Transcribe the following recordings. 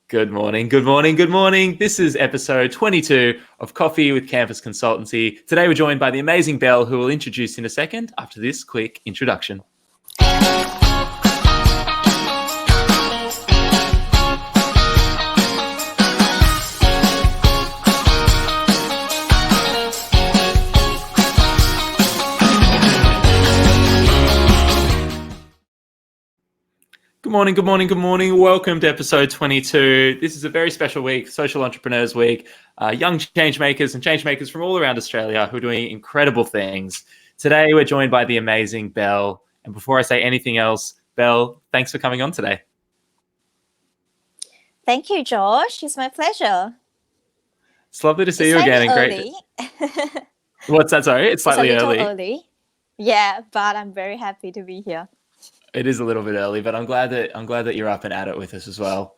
Good morning, good morning, good morning. This is episode 22 of Coffee with Campus Consultancy. Today we're joined by the amazing Belle, who will introduce in a second after this quick introduction. Good morning, good morning, good morning. Welcome to episode 22. This is a very special week, Social Entrepreneurs Week. Young change makers and change makers from all around Australia who are doing incredible things. Today, we're joined by the amazing Belle. And before I say anything else, Belle, thanks for coming on today. Thank you, Josh. It's my pleasure. It's lovely to see you again. And early. What's that? Sorry, it's slightly it's a little early. Yeah, but I'm very happy to be here. It is a little bit early, but I'm glad that you're up and at it with us as well.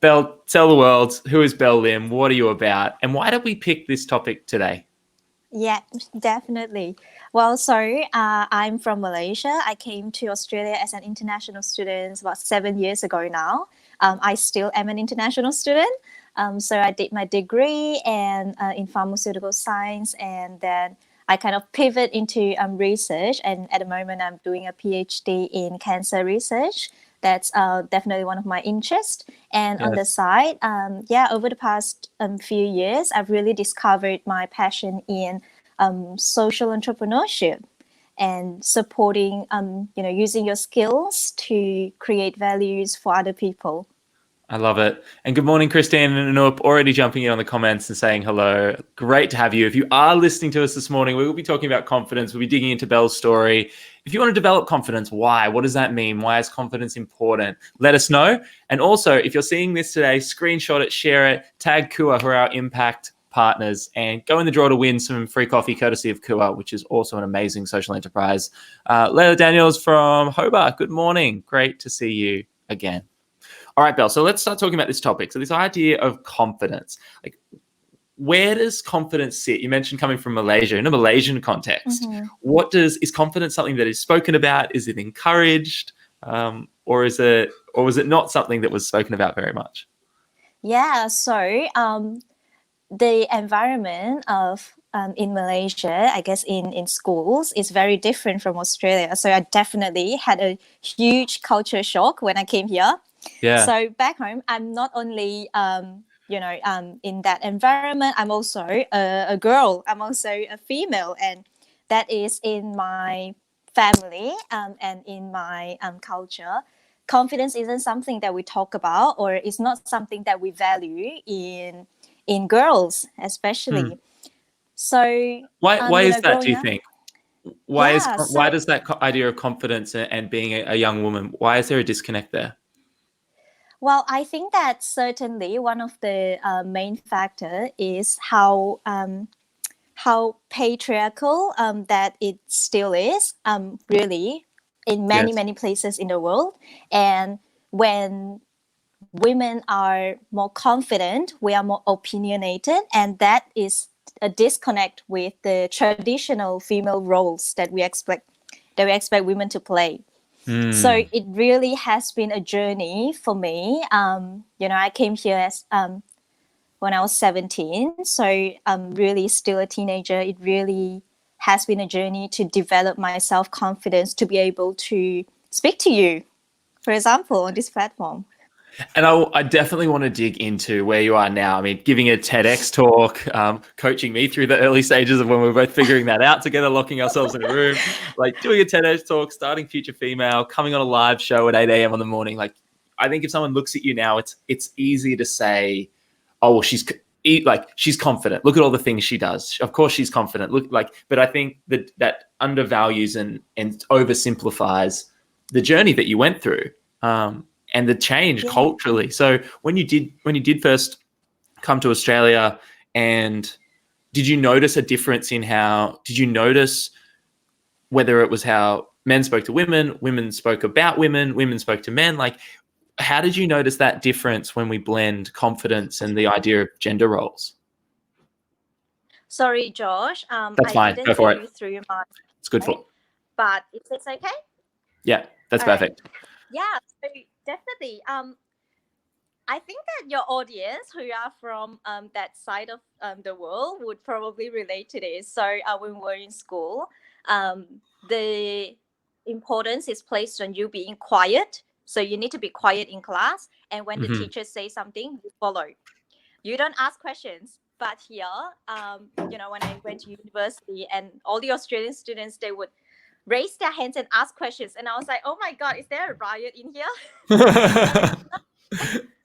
Belle, tell the world, who is Belle Lim? What are you about? And why did we pick this topic today? Yeah, definitely. Well, I'm from Malaysia. I came to Australia as an international student about 7 years ago now. I still am an international student. So I did my degree in pharmaceutical science, and then I kind of pivot into research, and at the moment I'm doing a PhD in cancer research. That's definitely one of my interests. And on the side, over the past few years, I've really discovered my passion in social entrepreneurship and supporting, using your skills to create values for other people. I love it. And good morning, Christine and Anup, already jumping in on the comments and saying hello. Great to have you. If you are listening to us this morning, we will be talking about confidence. We'll be digging into Belle's story. If you want to develop confidence, why? What does that mean? Why is confidence important? Let us know. And also, if you're seeing this today, screenshot it, share it, tag Kua, who are our impact partners, and go in the draw to win some free coffee courtesy of Kua, which is also an amazing social enterprise. Leila Daniels from Hobart, good morning. Great to see you again. All right, Belle, so let's start talking about this topic. So this idea of confidence, like where does confidence sit? You mentioned coming from Malaysia, in a Malaysian context. Mm-hmm. Is confidence something that is spoken about? Is it encouraged? Or was it not something that was spoken about very much? Yeah, so the environment of in Malaysia, I guess in schools, is very different from Australia. So I definitely had a huge culture shock when I came here. Yeah. So back home, I'm not only, in that environment, I'm also a girl. I'm also a female. And that is in my family and in my culture. Confidence isn't something that we talk about, or it's not something that we value in girls, especially. So why is that, do you think? Why does that idea of confidence and being a young woman, why is there a disconnect there? Well, I think that certainly one of the main factor is how patriarchal that it still is, really, in many places in the world. And when women are more confident, we are more opinionated, and that is a disconnect with the traditional female roles that we expect women to play. So it really has been a journey for me. I came here as when I was 17, so I'm really still a teenager. It really has been a journey to develop my self-confidence to be able to speak to you, for example, on this platform. And I definitely want to dig into where you are now. I mean, giving a TEDx talk, coaching me through the early stages of when we were both figuring that out together, locking ourselves in a room, like doing a TEDx talk, starting Future Female, coming on a live show at 8 a.m. on the morning. Like, I think if someone looks at you now, it's easy to say, oh, well, she's confident. Look at all the things she does. Of course she's confident. But I think that undervalues and oversimplifies the journey that you went through. And the change culturally. So when you did first come to Australia, and did you notice a difference in did you notice whether it was how men spoke to women, women spoke about women spoke to men? Like, how did you notice that difference when we blend confidence and the idea of gender roles? Sorry, Josh. That's fine. Go for it. Through your mind. It's good for. But is this okay? Yeah, that's perfect. Right. Yeah, so definitely. I think that your audience who are from that side of the world would probably relate to this. So when we're in school, the importance is placed on you being quiet. So you need to be quiet in class, and when the Hmm. teacher says something, you follow. You don't ask questions. But here, when I went to university, and all the Australian students, they would raise their hands and ask questions, and I was like, oh my god, is there a riot in here?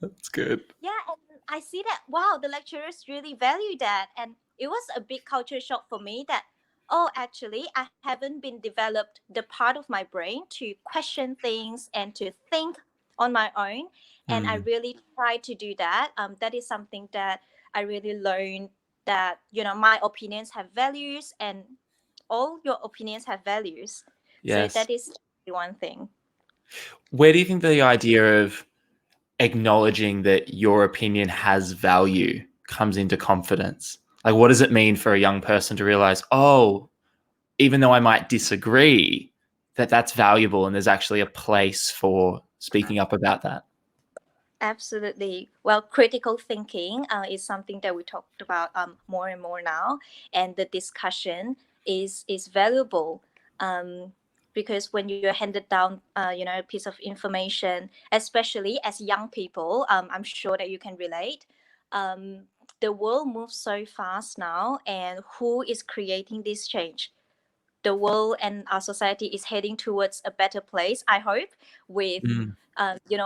That's good. Yeah, and I see that, wow, the lecturers really value that. And it was a big culture shock for me that, oh, actually, I haven't been developed the part of my brain to question things and to think on my own. And I Mm. really try to do that. That is something that I really learned, that, my opinions have values, and all your opinions have values. So Yes. that is one thing. Where do you think the idea of acknowledging that your opinion has value comes into confidence? Like, what does it mean for a young person to realize, oh, even though I might disagree, that that's valuable and there's actually a place for speaking up about that? Absolutely. Well, critical thinking is something that we talked about more and more now, and the discussion is valuable, because when you're handed down, a piece of information, especially as young people, I'm sure that you can relate. Um, the world moves so fast now, and who is creating this change? The world and our society is heading towards a better place, I hope, with Mm.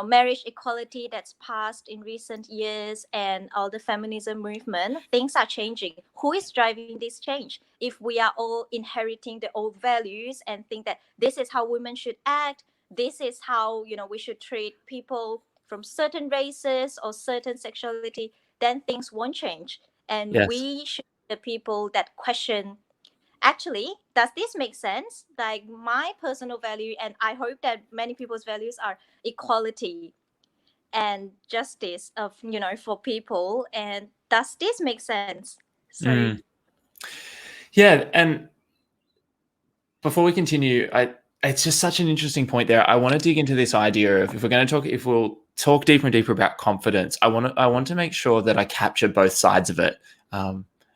marriage equality that's passed in recent years, and all the feminism movement. Things are changing. Who is driving this change? If we are all inheriting the old values and think that this is how women should act, this is how we should treat people from certain races or certain sexuality, then things won't change. And Yes. we should be the people that question, actually, does this make sense? Like, my personal value, and I hope that many people's values are equality and justice of for people, and does this make sense? So Mm. Yeah. And before we continue, it's just such an interesting point there. I want to dig into this idea of, if we'll talk deeper and deeper about confidence, I want to make sure that I capture both sides of it.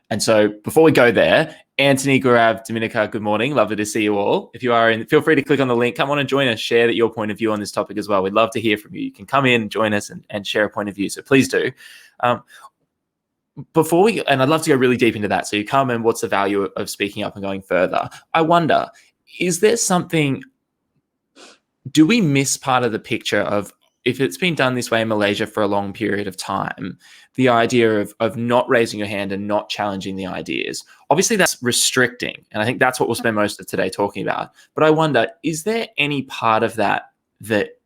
And so before we go there, Anthony, Gaurav, Dominica, good morning. Lovely to see you all. If you are in, feel free to click on the link. Come on and join us. Share your point of view on this topic as well. We'd love to hear from you. You can come in, join us, and share a point of view. So please do. And I'd love to go really deep into that. So you come and what's the value of speaking up and going further? I wonder, is there something, do we miss part of the picture of, if it's been done this way in Malaysia for a long period of time, the idea of not raising your hand and not challenging the ideas? Obviously, that's restricting. And I think that's what we'll spend most of today talking about. But I wonder, is there any part of that like,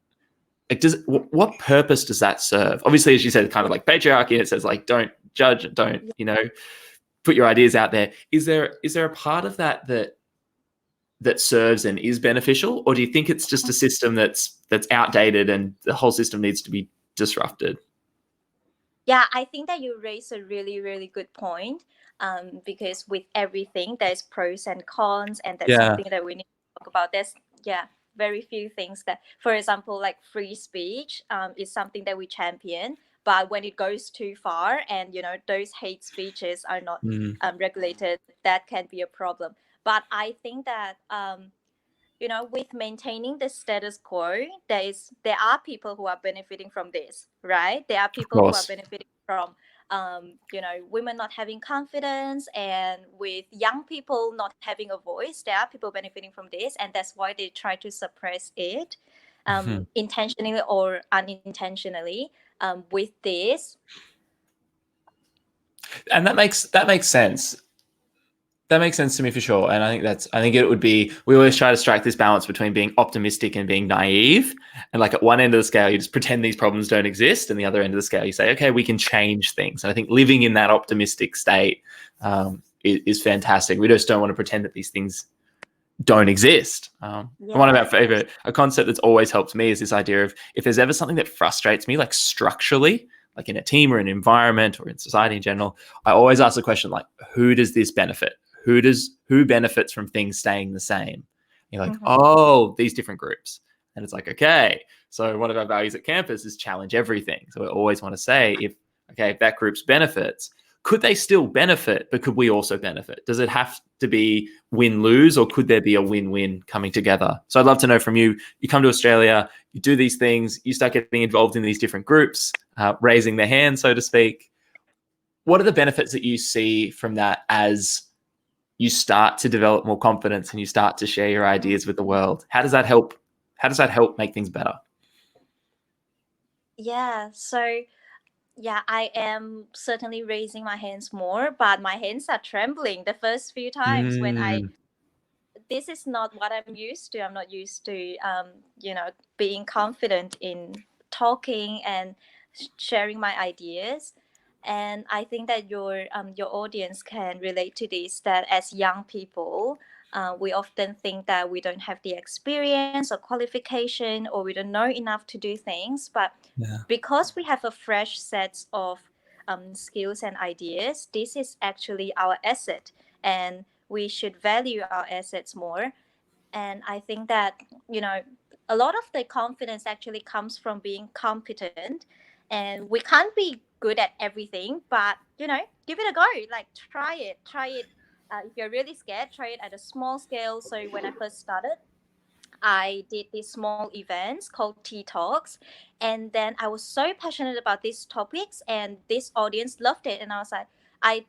what purpose does that serve? Obviously, as you said, kind of like patriarchy, it says like, don't judge, don't, put your ideas out there. Is there a part of that serves and is beneficial, or do you think it's just a system that's outdated and the whole system needs to be disrupted? yeah, I think that you raise a really, really good point, because with everything there's pros and cons, and that's Yeah. something that we need to talk about. There's, yeah, very few things that, for example, like free speech is something that we champion, but when it goes too far, and those hate speeches are not Mm. regulated, that can be a problem. But I think that with maintaining the status quo, there are people who are benefiting from this, right? There are Of people who are course. benefiting from women not having confidence, and with young people not having a voice. There are people benefiting from this, and that's why they try to suppress it, Mhm. intentionally or unintentionally. With this, And that makes sense. That makes sense to me for sure. And I think it would be, we always try to strike this balance between being optimistic and being naive. And like, at one end of the scale, you just pretend these problems don't exist. And the other end of the scale, you say, okay, we can change things. And I think living in that optimistic state is fantastic. We just don't want to pretend that these things don't exist. One of our yes. favorite, a concept that's always helped me is this idea of, if there's ever something that frustrates me, like structurally, like in a team or an environment or in society in general, I always ask the question, like, who does this benefit? Who benefits from things staying the same? You're like, Mhm. oh, these different groups. And it's like, okay, so one of our values at campus is challenge everything. So we always want to say, if that group's benefits, could they still benefit, but could we also benefit? Does it have to be win-lose, or could there be a win-win coming together? So I'd love to know from you. You come to Australia, you do these things, you start getting involved in these different groups, raising their hand, so to speak. What are the benefits that you see from that as you start to develop more confidence and you start to share your ideas with the world? How does that help? How does that help make things better? Yeah, so yeah, I am certainly raising my hands more, but my hands are trembling the first few times when I Mm, this is not what I'm used to. I'm not used to, being confident in talking and sharing my ideas. And I think that your audience can relate to this. That as young people, we often think that we don't have the experience or qualification, or we don't know enough to do things. But yeah. because we have a fresh set of skills and ideas, this is actually our asset, and we should value our assets more. And I think that, a lot of the confidence actually comes from being competent. And we can't be good at everything, but, give it a go. Like, try it. If you're really scared, try it at a small scale. So when I first started, I did these small events called Tea Talks. And then I was so passionate about these topics, and this audience loved it. And I was like,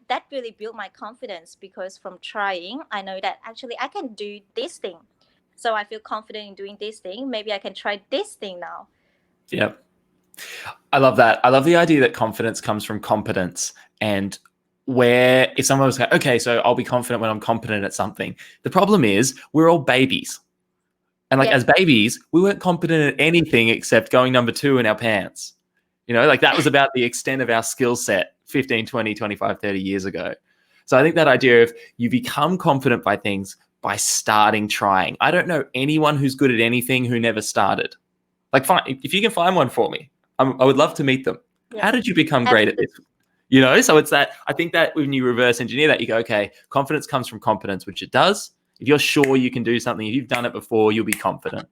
that really built my confidence, because from trying, I know that actually I can do this thing. So I feel confident in doing this thing. Maybe I can try this thing now. Yep. I love that. I love the idea that confidence comes from competence. And where if someone was like, okay, so I'll be confident when I'm competent at something. The problem is we're all babies. And like Yeah. as babies, we weren't competent at anything except going number 2 in our pants. Like that was about the extent of our skill set 15, 20, 25, 30 years ago. So I think that idea of you become confident by things by starting trying. I don't know anyone who's good at anything who never started. Like, fine, if you can find one for me, I would love to meet them. Yeah. How did you become great at Absolutely. this? So it's that, I think that when you reverse engineer that, you go, okay, confidence comes from competence, which it does. If you're sure you can do something, if you've done it before, you'll be confident.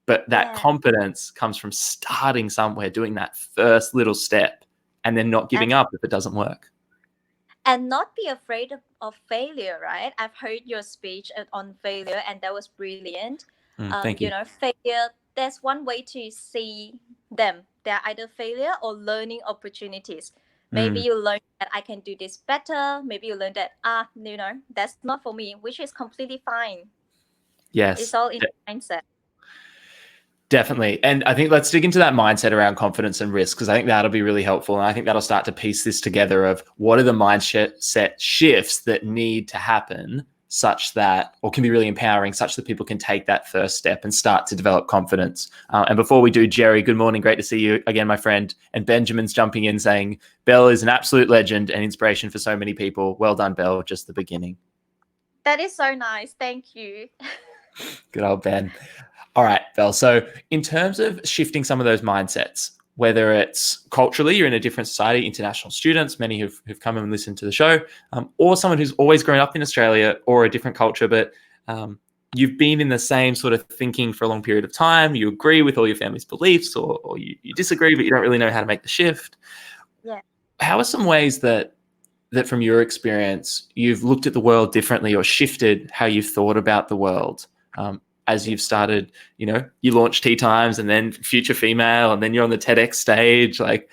But that Yeah. confidence comes from starting somewhere, doing that first little step, and then not giving up if it doesn't work. And not be afraid of failure, right? I've heard your speech on failure, and that was brilliant. Thank you. Failure, there's one way to see them. They're either failure or learning opportunities. Maybe Mm, you learn that I can do this better. Maybe you learn that, that's not for me, which is completely fine. It's yes. all in mindset. Definitely. And I think let's dig into that mindset around confidence and risk, because I think that'll be really helpful. And I think that'll start to piece this together of what are the mindset shifts that need to happen such that, or can be really empowering, such that people can take that first step and start to develop confidence. And before we do, Jerry, good morning. Great to see you again, my friend. And Benjamin's jumping in saying, Belle is an absolute legend and inspiration for so many people. Well done, Belle. Just the beginning. That is so nice. Thank you. Good old Ben. All right, Belle. So, in terms of shifting some of those mindsets, whether it's culturally, you're in a different society, international students, many who've come and listened to the show, or someone who's always grown up in Australia or a different culture, but you've been in the same sort of thinking for a long period of time, you agree with all your family's beliefs, or you disagree, but you don't really know how to make the shift. Yeah. How are some ways that from your experience, you've looked at the world differently or shifted how you've thought about the world? As you've started, you launched Tea Times and then Future Female, and then you're on the TEDx stage. Like,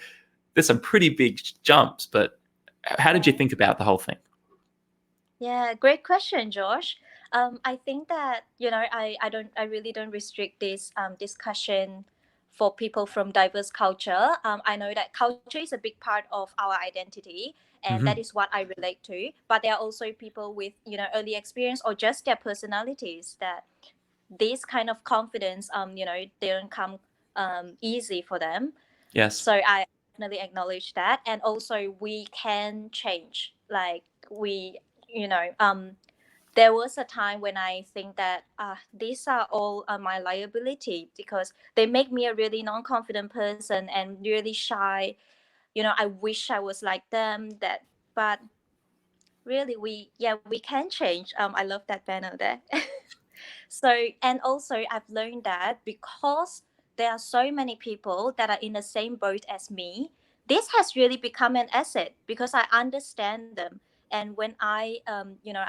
there's some pretty big jumps, but how did you think about the whole thing? Yeah, great question, Josh. I think that, I really don't restrict this discussion for people from diverse culture. I know that culture is a big part of our identity, and that Mm-hmm. is what I relate to. But there are also people with, early experience or just their personalities, that this kind of confidence, they don't come easy for them. Yes. So I definitely acknowledge that. And also, we can change. Like, we, there was a time when I think that these are all my liability, because they make me a really non-confident person and really shy. I wish I was like them. But really, we can change. I love that banner there. So, and also I've learned that because there are so many people that are in the same boat as me, this has really become an asset because I understand them. And when I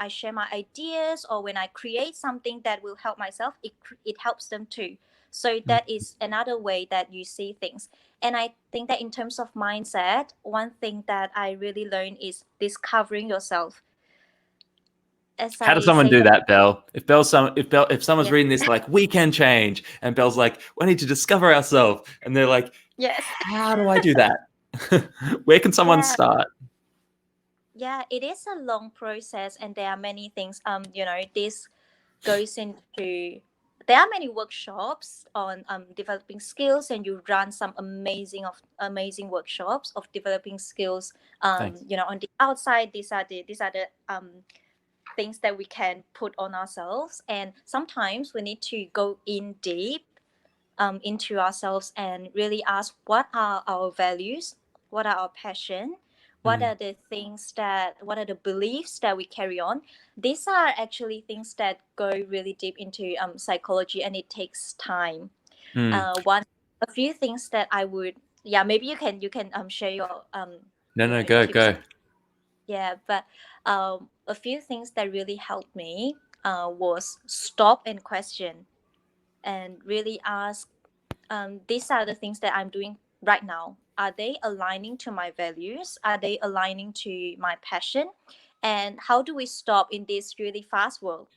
share my ideas or when I create something that will help myself, it helps them too. So Mm. that is another way that you see things. And I think that in terms of mindset, one thing that I really learned is discovering yourself. As How does I someone say do that, that, Belle? If someone's yeah, reading this like we can change, and Belle's like, we need to discover ourselves, and they're like, yes, how do I do that? Where can someone yeah. start? Yeah, it is a long process, and there are many things. This goes into. There are many workshops on developing skills, and you run some amazing workshops of developing skills. Thanks. On the outside, these are the things that we can put on ourselves, and sometimes we need to go in deep into ourselves and really ask what are our values, what are our passion, Mm. what are the beliefs that we carry on. These are actually things that go really deep into psychology, and it takes time. Mm. One a few things that I would, yeah, maybe you can share your No, your go, tips. go. Yeah, but a few things that really helped me was stop and question and really ask, these are the things that I'm doing right now. Are they aligning to my values? Are they aligning to my passion? And how do we stop in this really fast world?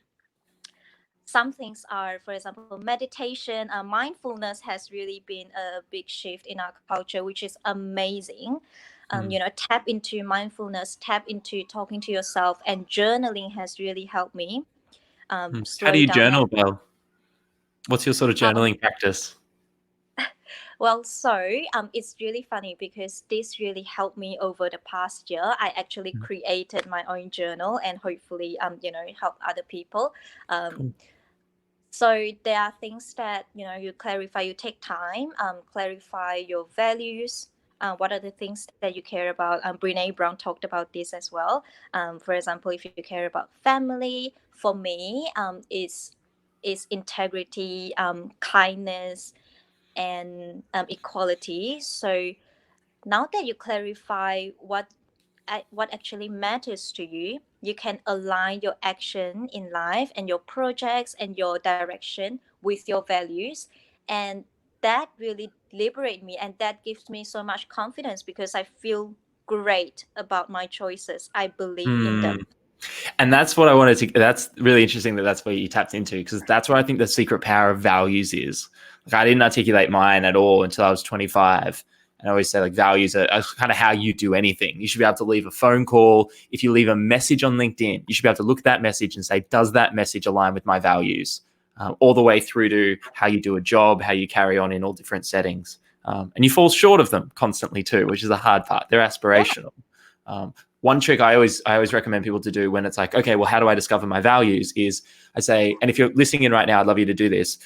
Some things are, for example, meditation, mindfulness has really been a big shift in our culture, which is amazing. Mm. Tap into mindfulness, tap into talking to yourself, and journaling has really helped me Mm. How do slow you down and journal, Belle? What's your sort of um, journaling practice? Well, so it's really funny because this really helped me over the past year. I actually Mm. created my own journal and hopefully, help other people. Um, Cool. so there are things that you clarify. You take time, clarify your values. What are the things that you care about? Brene Brown talked about this as well. For example, if you care about family, for me, is integrity, kindness, and equality. So now that you clarify what actually matters to you, you can align your action in life and your projects and your direction with your values, and that really liberate me, and that gives me so much confidence because I feel great about my choices. I believe in Mm. them. And that's what I wanted to. That's really interesting that that's where you tapped into, because that's where I think the secret power of values is. Like, I didn't articulate mine at all until I was 25. And I always say, like, values are kind of how you do anything. You should be able to leave a phone call. If you leave a message on LinkedIn, you should be able to look at that message and say, does that message align with my values? All the way through to how you do a job, how you carry on in all different settings. And you fall short of them constantly too, which is the hard part. They're Yeah. aspirational. One trick I always recommend people to do when it's like, okay, well, how do I discover my values? Is I say, and if you're listening in right now, I'd love you to do this.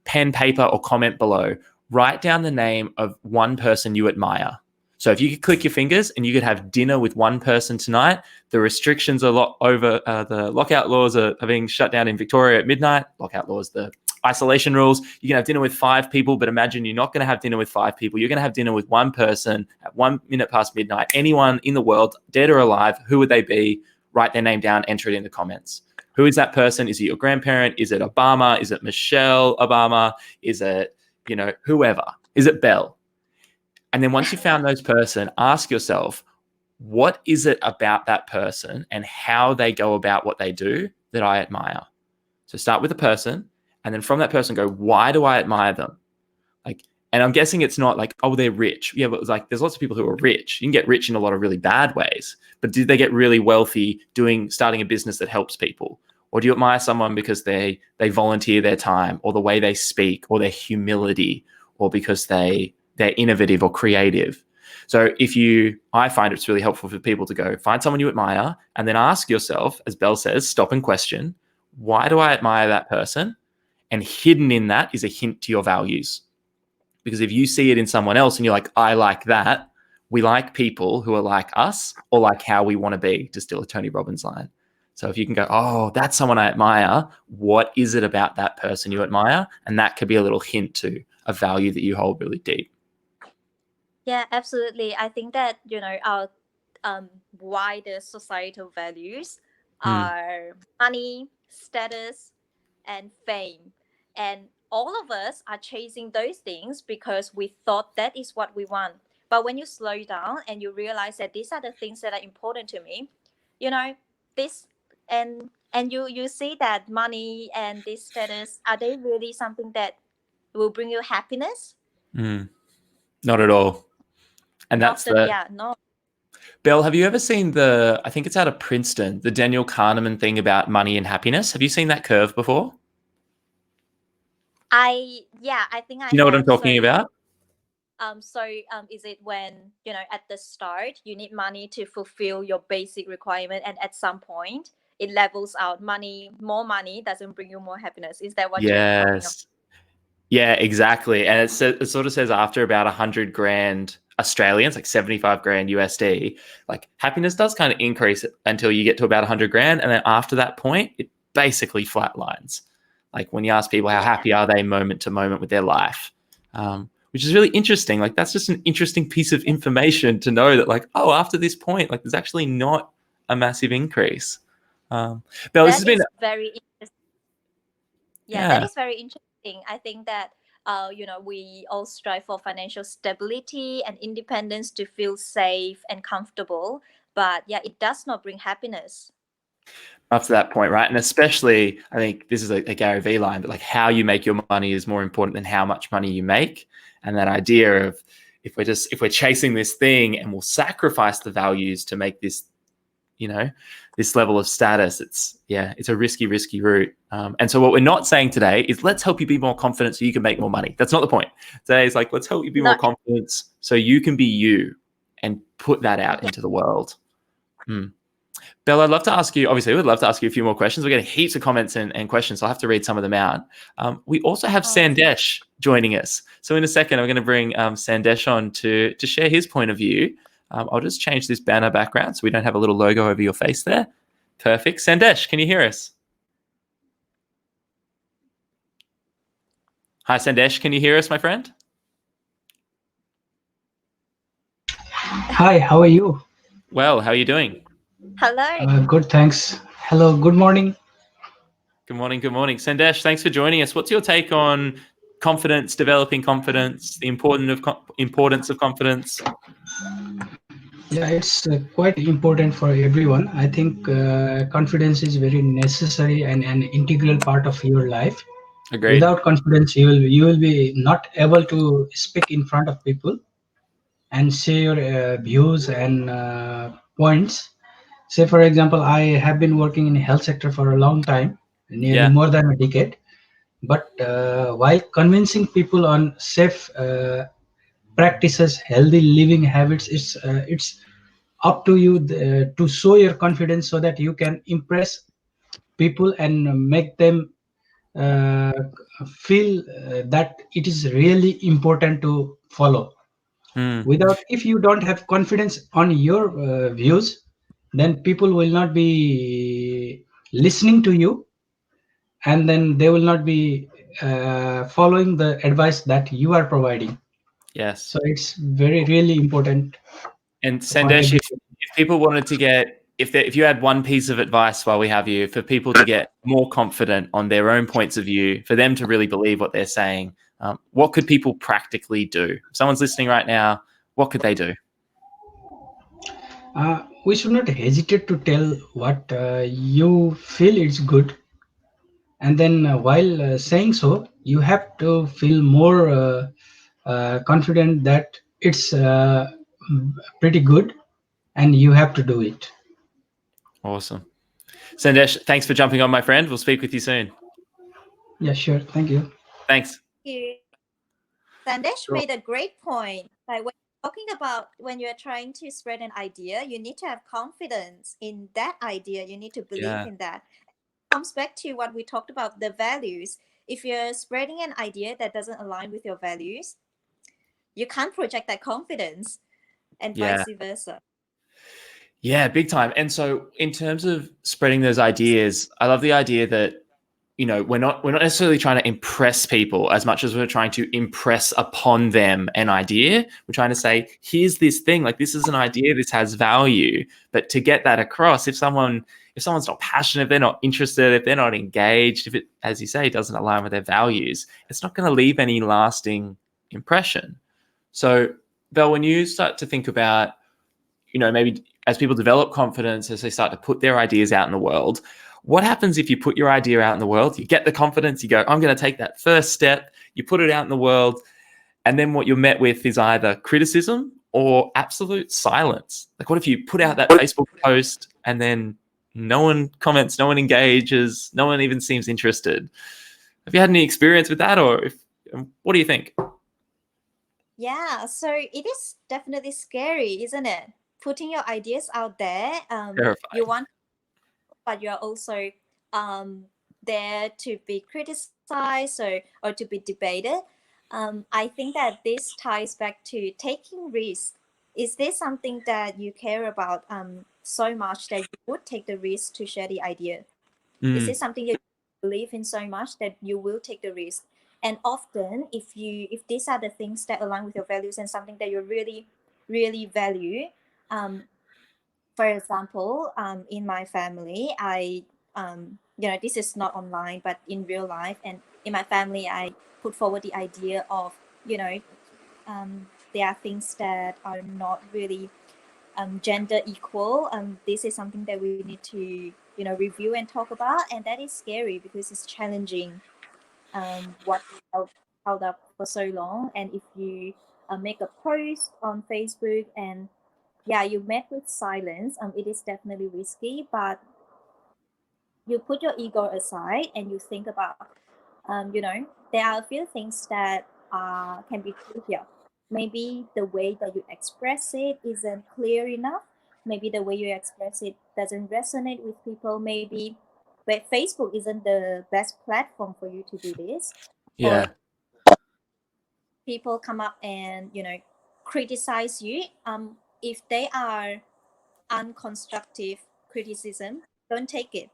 Pen, paper, or comment below. Write down the name of one person you admire. So if you could click your fingers and you could have dinner with one person tonight, the restrictions are over. The lockout laws are being shut down in Victoria at midnight. Lockout laws, the isolation rules. You can have dinner with 5 people, but imagine you're not going to have dinner with 5 people. You're going to have dinner with one person at 1 minute past midnight. Anyone in the world, dead or alive, who would they be? Write their name down, enter it in the comments. Who is that person? Is it your grandparent? Is it Obama? Is it Michelle Obama? Is it, whoever? Is it Belle? And then once you found those person, ask yourself, what is it about that person and how they go about what they do that I admire? So start with a person, and then from that person go, why do I admire them? Like, and I'm guessing it's not like, oh, they're rich. Yeah, but it's like there's lots of people who are rich. You can get rich in a lot of really bad ways. But did they get really wealthy starting a business that helps people? Or do you admire someone because they volunteer their time, or the way they speak, or their humility, or because they're innovative or creative? So I find it's really helpful for people to go find someone you admire and then ask yourself, as Belle says, stop and question, why do I admire that person? And hidden in that is a hint to your values. Because if you see it in someone else and you're like, I like that, we like people who are like us or like how we want to be, to steal a Tony Robbins line. So if you can go, oh, that's someone I admire, what is it about that person you admire? And that could be a little hint to a value that you hold really deep. Yeah, absolutely. I think that, our wider societal values Mm, are money, status, and fame. And all of us are chasing those things because we thought that is what we want. But when you slow down and you realize that these are the things that are important to me, you know, this and you see that money and this status, are they really something that will bring you happiness? not at all. And that's Often, the yeah, no. Bill, have you ever seen I think it's out of Princeton, the Daniel Kahneman thing about money and happiness? Have you seen that curve before? I think I Do you know what I'm have. talking about? Is it when, at the start you need money to fulfill your basic requirement, and at some point it levels out? More money doesn't bring you more happiness. Is that what you're talking about? Yes. Yeah, exactly. And it sort of says after about 100 grand Australians, like 75 grand USD, like happiness does kind of increase until you get to about 100 grand. And then after that point, it basically flatlines. Like when you ask people how Yeah, happy are they moment to moment with their life, which is really interesting. Like that's just an interesting piece of information to know that like, oh, after this point, like there's actually not a massive increase. Bill, this has that been, is very interesting. Yeah, that yeah. is very interesting. I think that we all strive for financial stability and independence to feel safe and comfortable, but yeah, it does not bring happiness. Up to that point, right? And especially, I think this is a Gary Vee line, but like how you make your money is more important than how much money you make. And that idea of if we're chasing this thing and we'll sacrifice the values to make this, this level of status, it's a risky route. And so what we're not saying today is let's help you be more confident so you can make more money. That's not the point. Today is like, let's help you be more Not confident so you can be you and put that out into the world. Hmm. Bill, I'd love to ask you, obviously, we'd love to ask you a few more questions. We're getting heaps of comments and questions, so I'll have to read some of them out. We also have Sandesh joining us. So in a second, I'm going to bring Sandesh on to share his point of view. I'll just change this banner background so we don't have a little logo over your face there. Perfect. Sandesh, can you hear us? Hi, Sandesh. Can you hear us, my friend? Hi, how are you? Well, how are you doing? hello. Good, thanks. Hello, good morning. Good morning. Good morning. Sandesh, thanks for joining us. What's your take on confidence, developing confidence, the importance of confidence? Yeah, it's quite important for everyone. I think confidence is very necessary and an integral part of your life. Agreed. Without confidence, you will be not able to speak in front of people and share your views and points. Say, for example, I have been working in health sector for a long time, nearly Yeah. more than a decade. But while convincing people on safe practices, healthy living habits, it's up to you to show your confidence so that you can impress people and make them uh, feel that it is really important to follow. Mm, Without, if you don't have confidence on your views, then people will not be listening to you, and then they will not be following the advice that you are providing. yes. So it's very really important And for Sandesh, every. if people wanted to get, if you had one piece of advice while we have you, for people to get more confident on their own points of view, for them to really believe what they're saying, what could people practically do? If someone's listening right now, what could they do? We should not hesitate to tell what you feel is good, and then while saying so, you have to feel more confident that it's pretty good, and you have to do it. Awesome. Sandesh, thanks for jumping on, my friend. We'll speak with you soon. Yeah, sure. Thank you. Thanks. You. Sandesh Sure. made a great point. Like when talking about when you're trying to spread an idea, you need to have confidence in that idea. You need to believe Yeah. in that. It comes back to what we talked about, the values. If you're spreading an idea that doesn't align with your values, you can't project that confidence, and Yeah. vice versa. Yeah, big time. And so in terms of spreading those ideas, I love the idea that, you know, we're not necessarily trying to impress people as much as we're trying to impress upon them an idea. We're trying to say, here's this thing, like this is an idea, this has value. But to get that across, if someone's not passionate, if they're not interested, if they're not engaged, if it, as you say, doesn't align with their values, it's not going to leave any lasting impression. So, Belle, when you start to think about, you know, maybe as people develop confidence, as they start to put their ideas out in the world, what happens if you put your idea out in the world, you get the confidence, you go, I'm going to take that first step, you put it out in the world, and then what you're met with is either criticism or absolute silence? Like, what if you put out that Facebook post and then no one comments, no one engages, no one even seems interested? Have you had any experience with that, or what do you think? Yeah, so it is definitely scary, isn't it? Putting your ideas out there, Terrifying. you want, but you're also there to be criticized or to be debated. I think that this ties back to taking risks. Is this something that you care about so much that you would take the risk to share the idea? Is this something you believe in so much that you will take the risk? And often, if these are the things that align with your values and something that you really, really value, for example, in my family, this is not online, but in real life, and in my family, I put forward the idea of, there are things that are not really gender equal. This is something that we need to, review and talk about, and that is scary because it's challenging what held up for so long. And if you make a post on Facebook and you met with silence, it is definitely risky, but you put your ego aside and you think about, there are a few things that can be true here. Maybe the way that you express it isn't clear enough. Maybe the way you express it doesn't resonate with people. Maybe but Facebook isn't the best platform for you to do this. Yeah. Or people come up and, criticize you. If they are unconstructive criticism, don't take it.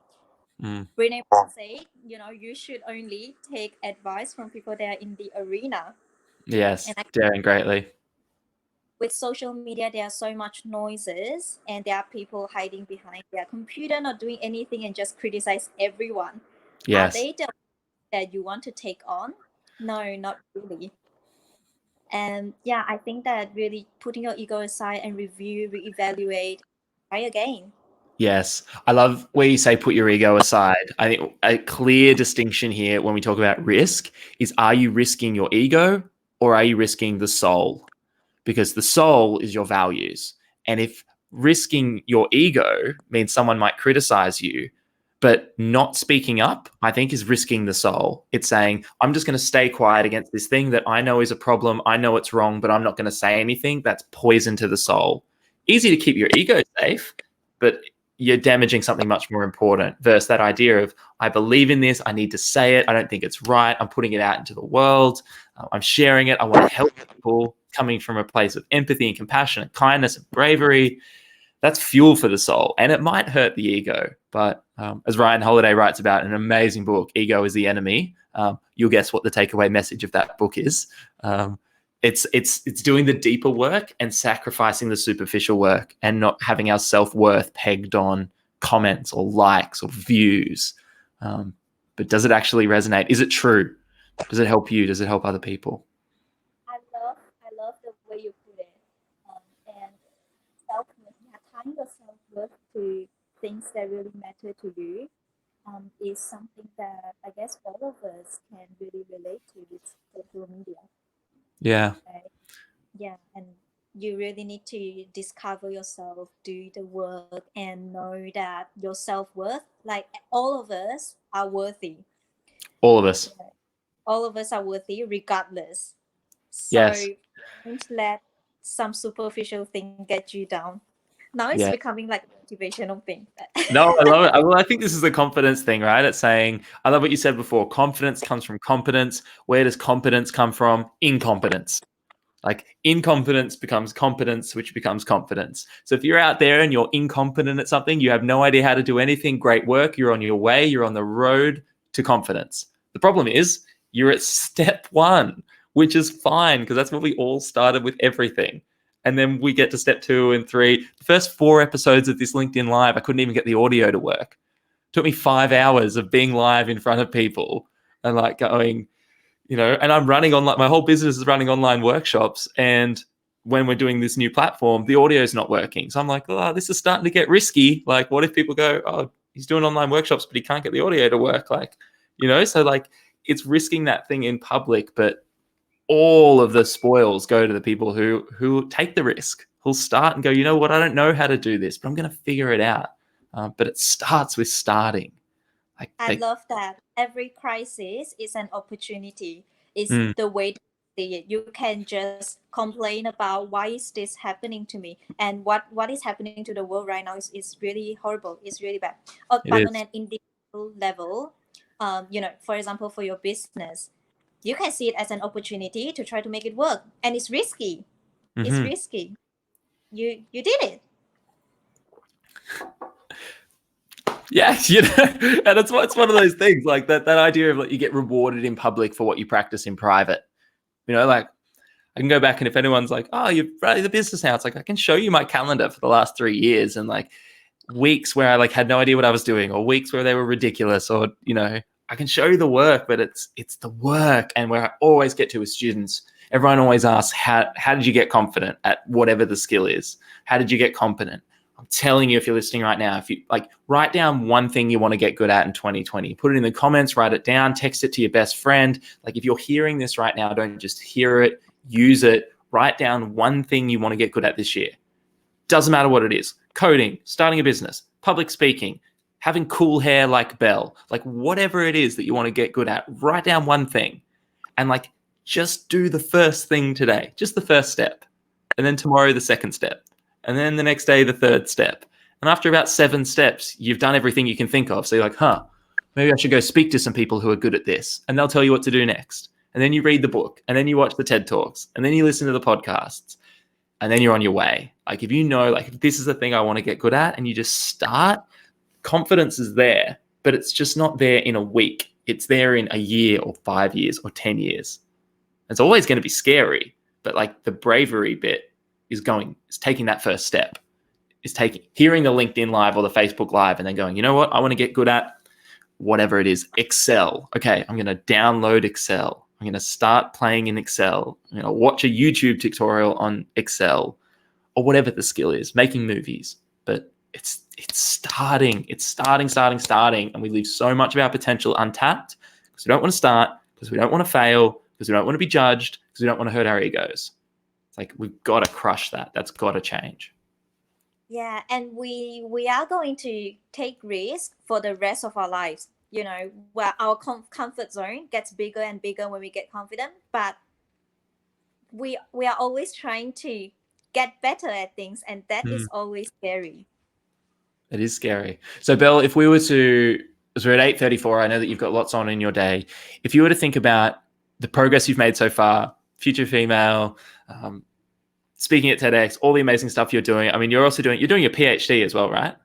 Brene said, you should only take advice from people that are in the arena. Yes, daring greatly. With social media, there are so much noises, and there are people hiding behind their computer, not doing anything, and just criticize everyone. Yes. Are they the that you want to take on? No, not really. And I think that really putting your ego aside and review, reevaluate, try again. Yes. I love where you say put your ego aside. I think a clear distinction here when we talk about risk is, are you risking your ego or are you risking the soul? Because the soul is your values. And if risking your ego means someone might criticize you, but not speaking up, I think, is risking the soul. It's saying, I'm just going to stay quiet against this thing that I know is a problem. I know it's wrong, but I'm not going to say anything. That's poison to the soul. Easy to keep your ego safe, but you're damaging something much more important versus that idea of, I believe in this, I need to say it, I don't think it's right, I'm putting it out into the world, I'm sharing it, I want to help people, coming from a place of empathy and compassion and kindness and bravery. That's fuel for the soul, and it might hurt the ego, but as Ryan Holiday writes about in an amazing book, Ego is the Enemy, you'll guess what the takeaway message of that book is. It's doing the deeper work and sacrificing the superficial work and not having our self-worth pegged on comments or likes or views. But does it actually resonate? Is it true? Does it help you? Does it help other people? I love the way you put it. And self-worth, tying your self-worth to things that really matter to you is something that I guess all of us can really relate to with social media. Yeah. Right? Yeah, and you really need to discover yourself, do the work, and know that your self-worth, like all of us are worthy. All of us. All of us are worthy regardless. So Yes. don't let some superficial thing get you down. Now it's becoming like a motivational thing. No, I love it. Well, I think this is the confidence thing, right? It's saying, I love what you said before. Confidence comes from competence. Where does competence come from? Incompetence. Like incompetence becomes competence, which becomes confidence. So if you're out there and you're incompetent at something, you have no idea how to do anything, great work, you're on your way, you're on the road to confidence. The problem is you're at step one, which is fine because that's where we all started with everything. And then we get to step 2 and 3. The first 4 episodes of this LinkedIn Live, I couldn't even get the audio to work. It took me 5 hours of being live in front of people and like going, and I'm running online. My whole business is running online workshops. And when we're doing this new platform, the audio is not working. So I'm like, oh, this is starting to get risky. Like, what if people go, oh, he's doing online workshops, but he can't get the audio to work? Like, so like it's risking that thing in public, but all of the spoils go to the people who take the risk, who'll start and go, you know what, I don't know how to do this, but I'm going to figure it out. But it starts with starting. I love that. Every crisis is an opportunity. It's Mm. the way to see it. You can just complain about why is this happening to me, and what is happening to the world right now is really horrible. It's really bad. But on an individual level, for example, for your business, you can see it as an opportunity to try to make it work, and it's risky. Mm-hmm. It's risky. You did it. Yeah, and it's one of those things like that idea of like you get rewarded in public for what you practice in private. Like I can go back and if anyone's like, oh, you're running the business now, it's like I can show you my calendar for the last 3 years and like weeks where I like had no idea what I was doing or weeks where they were ridiculous or I can show you the work, but it's the work. And where I always get to with students, everyone always asks, how did you get confident at whatever the skill is? How did you get competent? I'm telling you, if you're listening right now, if you like write down one thing you want to get good at in 2020, put it in the comments, write it down, text it to your best friend. Like if you're hearing this right now, don't just hear it, use it, write down one thing you want to get good at this year. Doesn't matter what it is. Coding, starting a business, public speaking, having cool hair like Belle, like whatever it is that you want to get good at, write down one thing and like just do the first thing today, just the first step. And then tomorrow, the second step. And then the next day, the third step. And after about 7 steps, you've done everything you can think of. So you're like, maybe I should go speak to some people who are good at this. And they'll tell you what to do next. And then you read the book. And then you watch the TED Talks. And then you listen to the podcasts. And then you're on your way. Like if you know, like this is the thing I want to get good at, and you just start, confidence is there, but it's just not there in a week. It's there in a year or 5 years or 10 years. It's always going to be scary, but like the bravery bit is taking that first step, is hearing the LinkedIn Live or the Facebook Live and then going, you know what, I want to get good at whatever it is. Excel. Okay, I'm going to download Excel. I'm going to start playing in Excel. I'm going to watch a YouTube tutorial on Excel or whatever the skill is, making movies. But it's starting. It's starting. And we leave so much of our potential untapped because we don't want to start, because we don't want to fail, because we don't want to be judged, because we don't want to hurt our egos. It's like we've got to crush that. That's got to change. Yeah, and we are going to take risks for the rest of our lives. Where our comfort zone gets bigger and bigger when we get confident, but we are always trying to get better at things, and that is always scary. It is scary. So, Belle, if we were to, so we're at 8:34, I know that you've got lots on in your day. If you were to think about the progress you've made so far, Future Female, speaking at TEDx, all the amazing stuff you're doing. I mean, you're doing your PhD as well, right?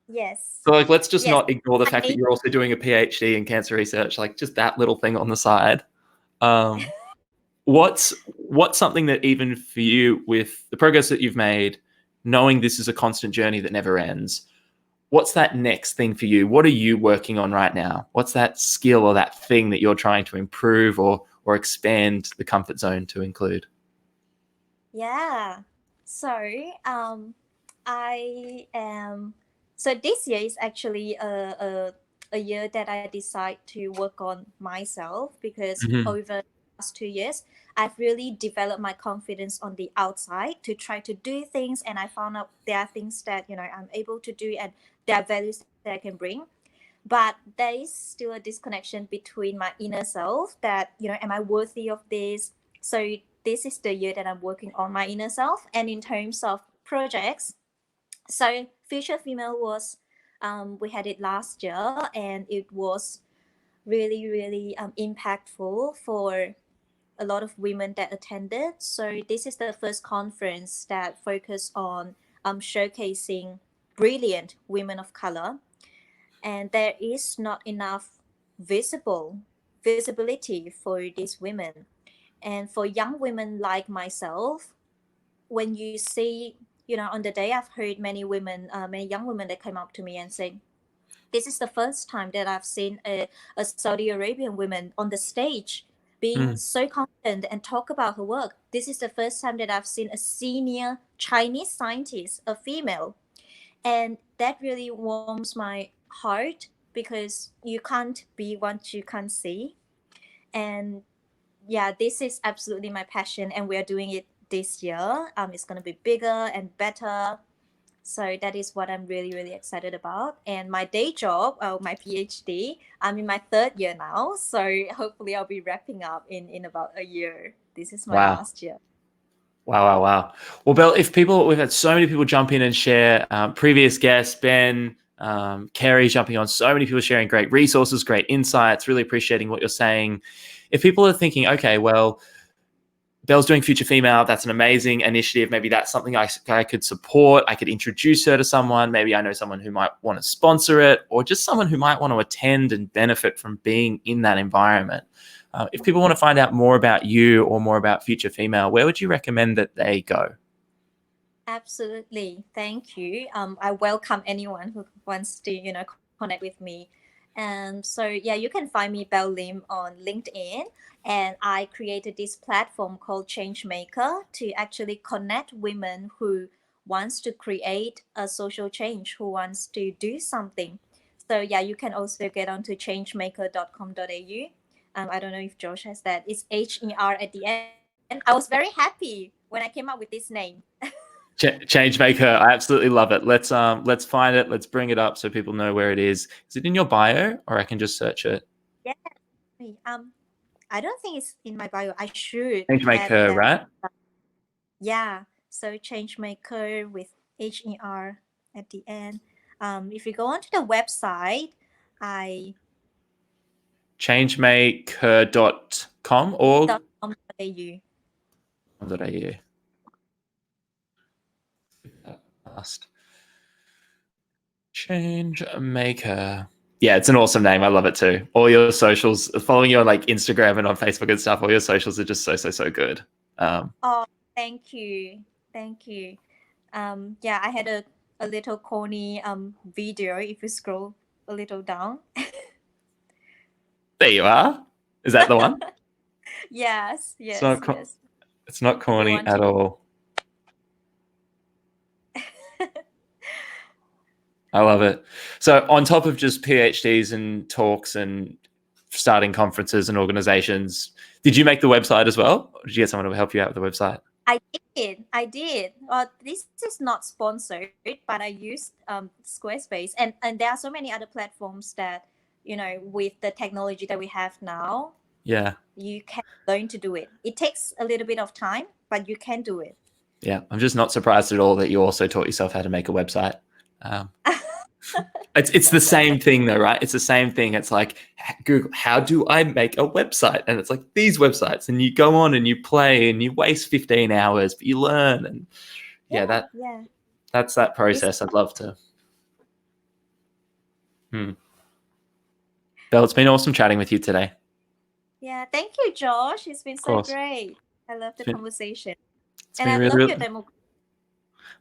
Yes. So like, let's just not ignore the fact that you're also doing a PhD in cancer research, like just that little thing on the side. What's something that even for you with the progress that you've made, knowing this is a constant journey that never ends, what's that next thing for you? What are you working on right now? What's that skill or that thing that you're trying to improve or expand the comfort zone to include? Yeah. So I am. So this year is actually a year that I decide to work on myself, because over the last 2 years, I've really developed my confidence on the outside to try to do things, and I found out there are things that I'm able to do, and there are values that I can bring. But there is still a disconnection between my inner self that, am I worthy of this? So this is the year that I'm working on my inner self. And in terms of projects, so Future Female was, we had it last year, and it was really, really impactful for a lot of women that attended. So this is the first conference that focused on showcasing brilliant women of color, and there is not enough visibility for these women. And for young women like myself, when you see, on the day, I've heard many women, many young women that came up to me and say, this is the first time that I've seen a Saudi Arabian woman on the stage being so confident and talk about her work. This is the first time that I've seen a senior Chinese scientist, a female. And that really warms my heart, because you can't be what you can't see. And yeah, this is absolutely my passion, and we are doing it this year. It's going to be bigger and better. So that is what I'm really, really excited about. And my day job, my PhD, I'm in my third year now. So hopefully I'll be wrapping up in about a year. This is my Wow. last year. Wow. Well, Belle, we've had so many people jump in and share, previous guests, Ben, Kerry jumping on, so many people sharing great resources, great insights, really appreciating what you're saying. If people are thinking, okay, well, Belle's doing Future Female, that's an amazing initiative. Maybe that's something I could support. I could introduce her to someone. Maybe I know someone who might want to sponsor it, or just someone who might want to attend and benefit from being in that environment. If people want to find out more about you or more about Future Female, where would you recommend that they go? Absolutely. Thank you. I welcome anyone who wants to, connect with me. And so, yeah, you can find me, Belle Lim, on LinkedIn. And I created this platform called Changemaker to actually connect women who wants to create a social change, who wants to do something. So, yeah, you can also get onto changemaker.com.au. I don't know if Josh has that. It's HER at the end. I was very happy when I came up with this name. Changemaker, I absolutely love it. Let's find it. Let's bring it up so people know where it is. Is it in your bio, or I can just search it? Yeah. I don't think it's in my bio. I should add Changemaker, that. right? Yeah. So Changemaker with HER at the end. If you go onto the website, I Changemaker.com, org. .com.au. .au. Last. Changemaker. Yeah, it's an awesome name. I love it too. All your socials, following you on like Instagram and on Facebook and stuff, all your socials are just so good. Oh, thank you. Thank you. Yeah, I had a little corny video if you scroll a little down. There you are. Is that the one? Yes. It's not If you corny want at to. all. I love it. So on top of just PhDs and talks and starting conferences and organizations, did you make the website as well? Or did you get someone to help you out with the website? I did. This is not sponsored, but I used Squarespace, and there are so many other platforms that, with the technology that we have now, Yeah. you can learn to do it. It takes a little bit of time, but you can do it. Yeah, I'm just not surprised at all that you also taught yourself how to make a website. It's the same thing though, right? It's the same thing. It's like Google, how do I make a website? And it's like these websites, and you go on and you play and you waste 15 hours, but you learn. And that's that process. I'd love to. Belle, it's been awesome chatting with you today. Yeah, thank you, Josh. It's been so great. I love the conversation, and I love your demo.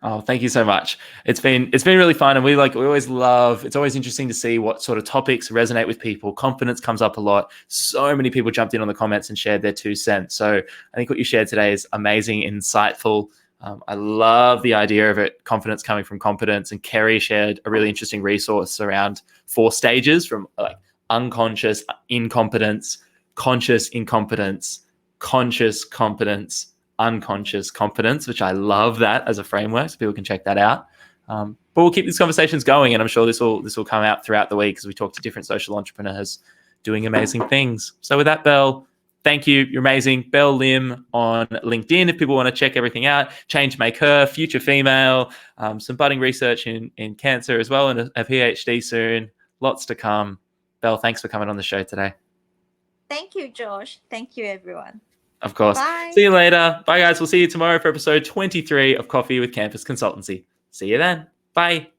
Oh, thank you so much. It's been really fun, and we always love. It's always interesting to see what sort of topics resonate with people. Confidence comes up a lot. So many people jumped in on the comments and shared their 2 cents. So I think what you shared today is amazing, insightful. I love the idea of it. Confidence coming from competence, and Kerry shared a really interesting resource around 4 stages from like unconscious incompetence, conscious incompetence, conscious competence, unconscious competence, which I love that as a framework, so people can check that out. But we'll keep these conversations going, and I'm sure this will come out throughout the week as we talk to different social entrepreneurs doing amazing things. So with that, Belle, thank you. You're amazing. Belle Lim on LinkedIn if people want to check everything out. Changemaker, Future Female, some budding research in cancer as well, and a PhD soon. Lots to come. Belle, thanks for coming on the show today. Thank you, Josh. Thank you, everyone. Of course. Bye. See you later. Bye, guys. We'll see you tomorrow for episode 23 of Coffee with Campus Consultancy. See you then. Bye.